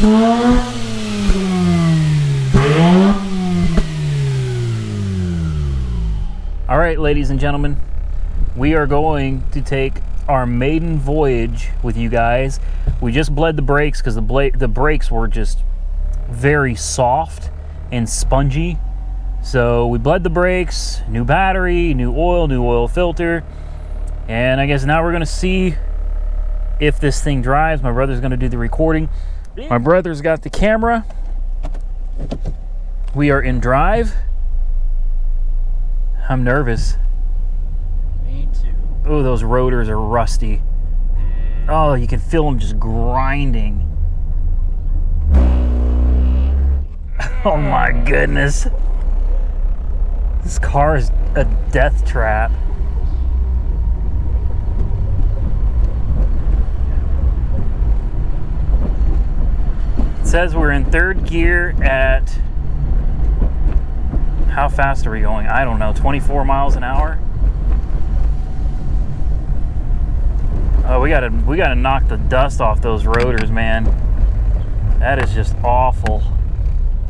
All right, ladies and gentlemen, we are going to take our maiden voyage with you guys. We just bled the brakes because the brakes were just very soft and spongy. So we bled the brakes, new battery, new oil filter, and I guess now we're gonna see if this thing drives. My brother's gonna do the recording. My brother's got the camera. We are in drive. I'm nervous. Me too. Oh, those rotors are rusty. Oh, you can feel them just grinding. Oh my goodness. This car is a death trap. It says we're in third gear at, how fast are we going? I don't know, 24 miles an hour? Oh, we gotta knock the dust off those rotors, man. That is just awful.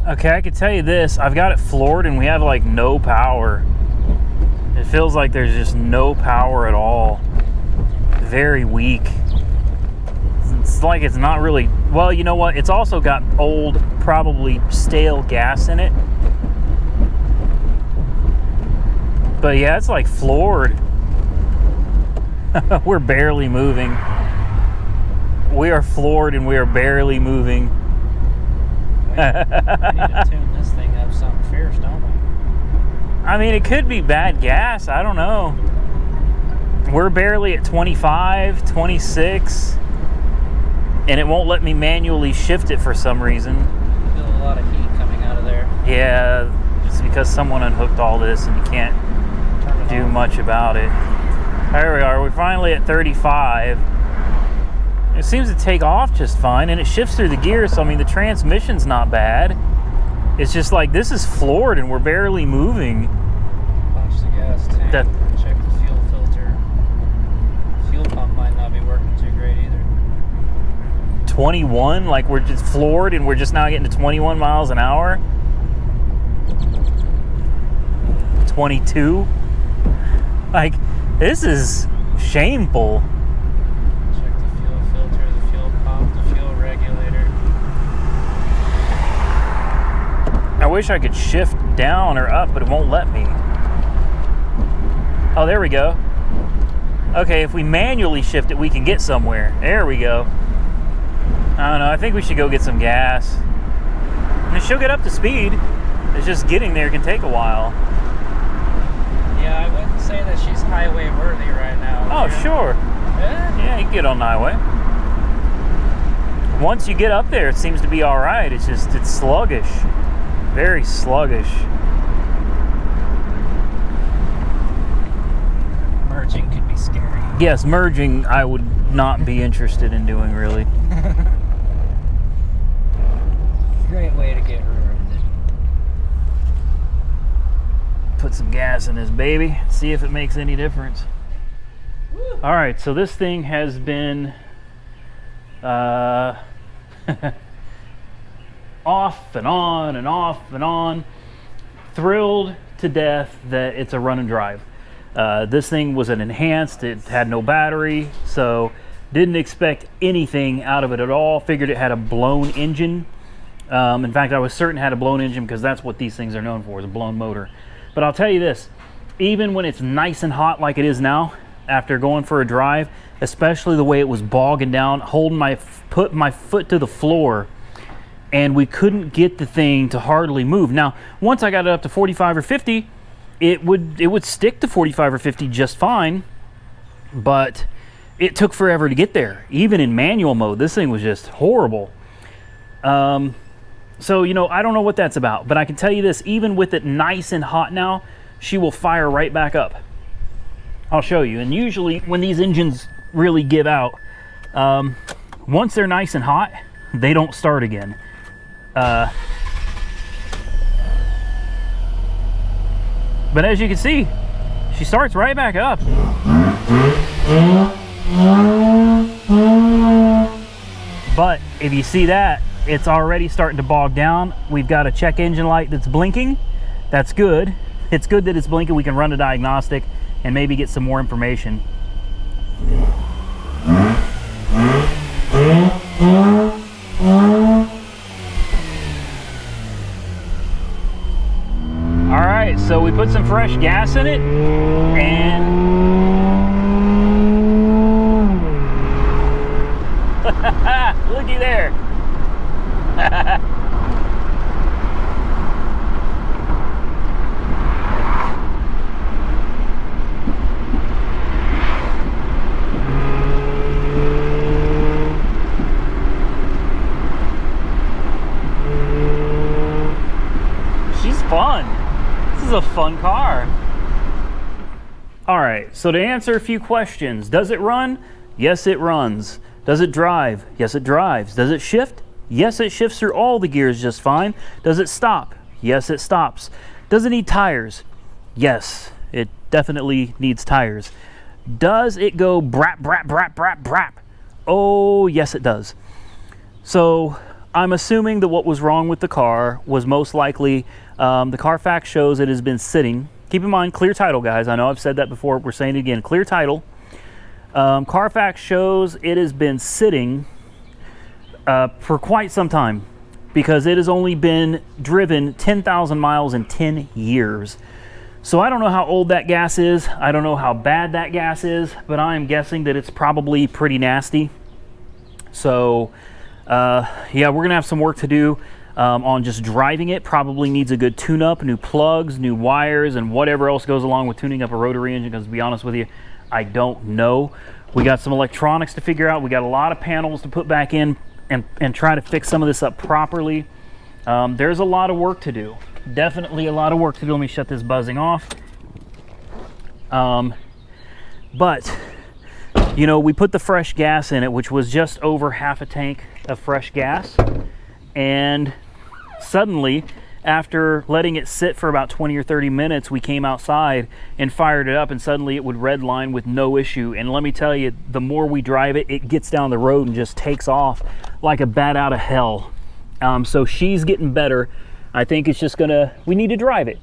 Okay, I can tell you this, I've got it floored and we have like no power. It feels like there's just no power at all. Very weak. It's like it's not really, well, you know what? It's also got old, probably stale gas in it. But yeah, it's like floored. We're barely moving. We are floored and we are barely moving. We need to tune this thing up something fierce, don't we? I mean, it could be bad gas. I don't know. We're barely at 25, 26, and it won't let me manually shift it for some reason. I feel a lot of heat coming out of there. Yeah, it's because someone unhooked all this and you can't do much about it. There we are. We're finally at 35. It seems to take off just fine, and it shifts through the gears, so I mean the transmission's not bad. It's just like this is floored and we're barely moving. Punch the gas tank. Check the fuel filter. Fuel pump might not be working too great either. 21, like we're just floored and we're just now getting to 21 miles an hour. 22. Like, this is shameful. Check the fuel filter, the fuel pump, the fuel regulator. I wish I could shift down or up, but it won't let me. Oh, there we go. Okay, if we manually shift it, we can get somewhere. There we go. I don't know, I think we should go get some gas. And she'll get up to speed. It's just getting there can take a while. Yeah, I wouldn't say that she's highway worthy right now. Oh, sure. Yeah, you can get on the highway. Once you get up there, it seems to be all right. It's just, it's sluggish. Very sluggish. Merging could be scary. Yes, merging I would not be interested in doing, really. Great way to get ruined. Put some gas in this baby, see if it makes any difference. All right, so this thing has been off and on and off and on. Thrilled to death that it's a run and drive. This thing was an enhanced, it had no battery, so didn't expect anything out of it at all. Figured it had a blown engine. In fact, I was certain it had a blown engine because that's what these things are known for, is a blown motor. But I'll tell you this, even when it's nice and hot like it is now, after going for a drive, especially the way it was bogging down, put my foot to the floor, and we couldn't get the thing to hardly move. Now, once I got it up to 45 or 50, it would stick to 45 or 50 just fine, but it took forever to get there. Even in manual mode, this thing was just horrible. So, you know, I don't know what that's about, but I can tell you this, even with it nice and hot now, she will fire right back up. I'll show you. And usually when these engines really give out, once they're nice and hot, they don't start again. But as you can see, she starts right back up. But if you see that, it's already starting to bog down. We've got a check engine light that's blinking. That's good. It's good that it's blinking. We can run a diagnostic and maybe get some more information. All right, so we put some fresh gas in it, and looky there. She's fun. This is a fun car. All right, so to answer a few questions, does it run? Yes, it runs. Does it drive? Yes, it drives. Does it shift? Yes, it shifts through all the gears just fine. Does it stop? Yes, it stops. Does it need tires? Yes, it definitely needs tires. Does it go brap, brap, brap, brap, brap? Oh, yes, it does. So I'm assuming that what was wrong with the car was most likely, the Carfax shows it has been sitting. Keep in mind, clear title, guys. I know I've said that before. We're saying it again, clear title. Carfax shows it has been sitting for quite some time because it has only been driven 10,000 miles in 10 years. So I don't know how old that gas is. I don't know how bad that gas is, but I am guessing that it's probably pretty nasty. So yeah, we're gonna have some work to do on just driving it. Probably needs a good tune-up, new plugs, new wires, and whatever else goes along with tuning up a rotary engine, because to be honest with you, I don't know. We got some electronics to figure out. We got a lot of panels to put back in and try to fix some of this up properly. There's a lot of work to do. Definitely a lot of work to do. Let me shut this buzzing off. But, you know, we put the fresh gas in it, which was just over half a tank of fresh gas. And suddenly, after letting it sit for about 20 or 30 minutes, we came outside and fired it up, and suddenly it would redline with no issue. And let me tell you, the more we drive it, it gets down the road and just takes off like a bat out of hell. So she's getting better. I think it's just we need to drive it.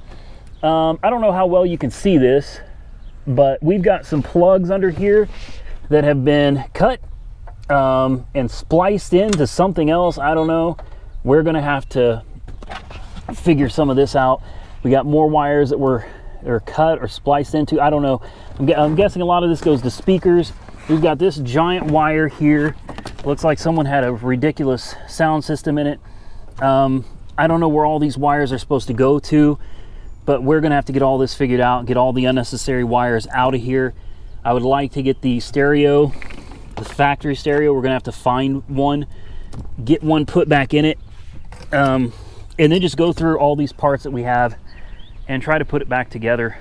I don't know how well you can see this, but we've got some plugs under here that have been cut and spliced into something else. I don't know. We're gonna have to figure some of this out. We got more wires that were cut or spliced into. I don't know. I'm guessing a lot of this goes to speakers. We've got this giant wire here. Looks like someone had a ridiculous sound system in it. I don't know where all these wires are supposed to go to, but we're gonna have to get all this figured out, get all the unnecessary wires out of here. I would like to get the stereo, the factory stereo. We're gonna have to find one, get one put back in it, and then just go through all these parts that we have and try to put it back together.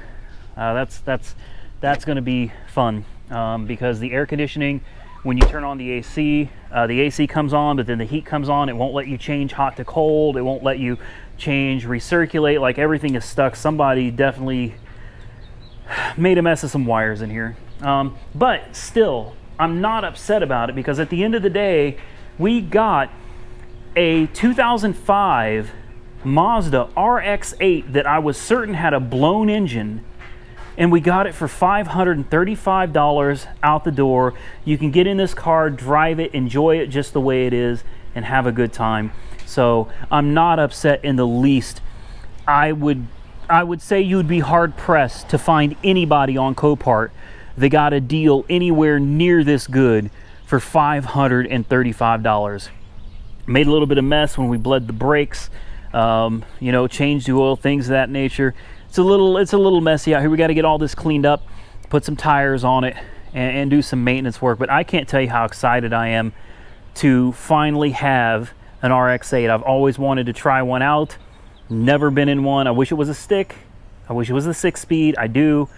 That's going to be fun because the air conditioning, when you turn on the AC comes on, but then the heat comes on. It won't let you change hot to cold. It won't let you change recirculate. Like, everything is stuck. Somebody definitely made a mess of some wires in here. But still, I'm not upset about it, because at the end of the day, we got a 2005 Mazda RX8 that I was certain had a blown engine, and we got it for $535 out the door. You can get in this car, drive it, enjoy it just the way it is, and have a good time. So I'm not upset in the least. I would say you'd be hard pressed to find anybody on Copart that got a deal anywhere near this good for $535. Made a little bit of mess when we bled the brakes, you know, changed the oil, things of that nature. It's a little messy out here. We got to get all this cleaned up, put some tires on it, and do some maintenance work. But I can't tell you how excited I am to finally have an RX8. I've always wanted to try one out, never been in one. I wish it was a stick. I wish it was a 6-speed. I do.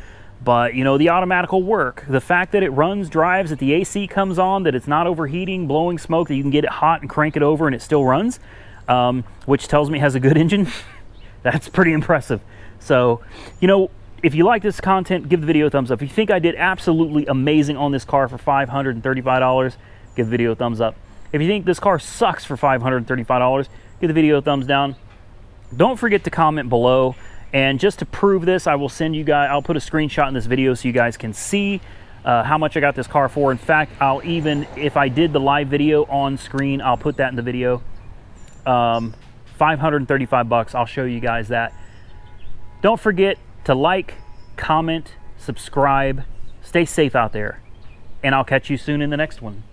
But, you know, the automatic will work. The fact that it runs, drives, that the AC comes on, that it's not overheating, blowing smoke, that you can get it hot and crank it over and it still runs, which tells me it has a good engine. That's pretty impressive. So, you know, if you like this content, give the video a thumbs up. If you think I did absolutely amazing on this car for $535, give the video a thumbs up. If you think this car sucks for $535, give the video a thumbs down. Don't forget to comment below. And just to prove this, I will send you guys, I'll put a screenshot in this video so you guys can see how much I got this car for. In fact, I'll even, if I did the live video on screen, I'll put that in the video. 535 bucks, I'll show you guys that. Don't forget to like, comment, subscribe, stay safe out there, and I'll catch you soon in the next one.